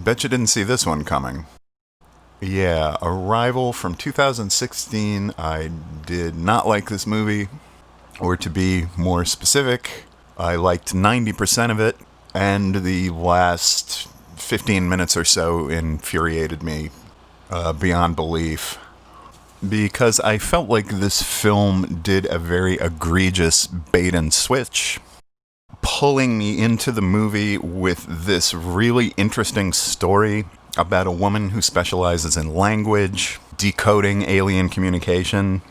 Bet you didn't see this one coming. Yeah, Arrival from 2016. I did not like this movie. Or to be more specific, I liked 90% of it, and the last 15 minutes or so infuriated me beyond belief. Because I felt like this film did a very egregious bait and switch, pulling me into the movie with this really interesting story about a woman who specializes in language, decoding alien communication,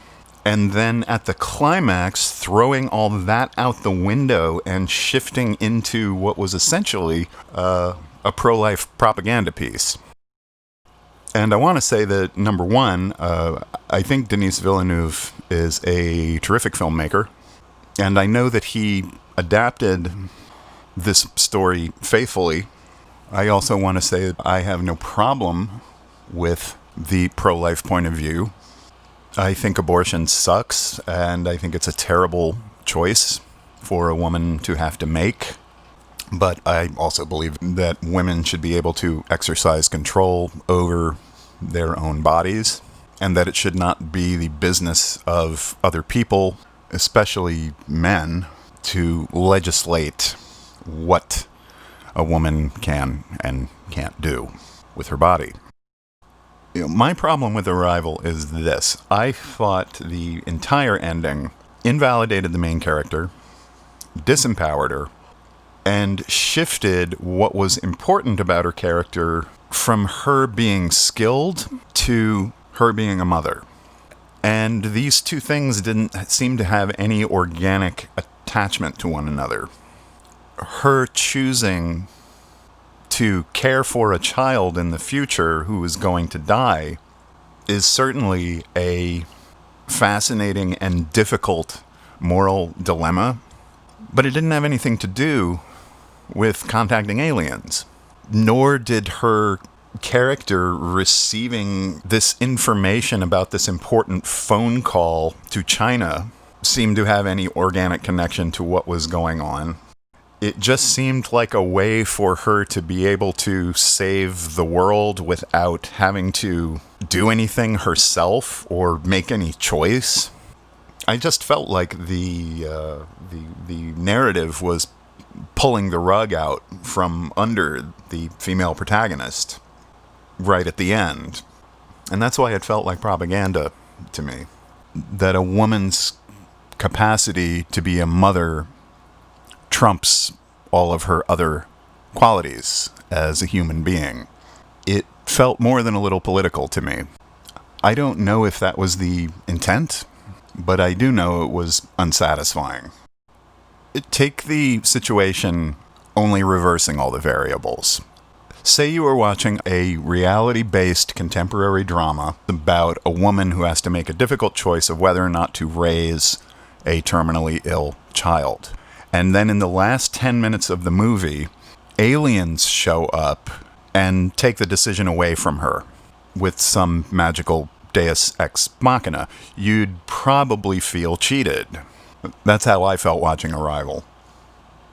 and then at the climax, throwing all that out the window and shifting into what was essentially a pro-life propaganda piece. And I want to say that, number one, I think Denis Villeneuve is a terrific filmmaker, and I know that he adapted this story faithfully. I also want to say that I have no problem with the pro-life point of view. I think abortion sucks, and I think it's a terrible choice for a woman to have to make. But I also believe that women should be able to exercise control over their own bodies, and that it should not be the business of other people, especially men, to legislate what a woman can and can't do with her body. My problem with Arrival is this. I thought the entire ending invalidated the main character, disempowered her, and shifted what was important about her character from her being skilled to her being a mother. And these two things didn't seem to have any organic attachment to one another. Her choosing to care for a child in the future who is going to die is certainly a fascinating and difficult moral dilemma, but it didn't have anything to do with contacting aliens. Nor did her character receiving this information about this important phone call to China seem to have any organic connection to what was going on. It just seemed like a way for her to be able to save the world without having to do anything herself or make any choice. I just felt like the narrative was pulling the rug out from under the female protagonist right at the end. And that's why it felt like propaganda to me. That a woman's capacity to be a mother trumps all of her other qualities as a human being. It felt more than a little political to me. I don't know if that was the intent, but I do know it was unsatisfying. Take the situation only reversing all the variables. Say you were watching a reality-based contemporary drama about a woman who has to make a difficult choice of whether or not to raise a terminally ill child. And then in the last 10 minutes of the movie, aliens show up and take the decision away from her with some magical deus ex machina. You'd probably feel cheated. That's how I felt watching Arrival.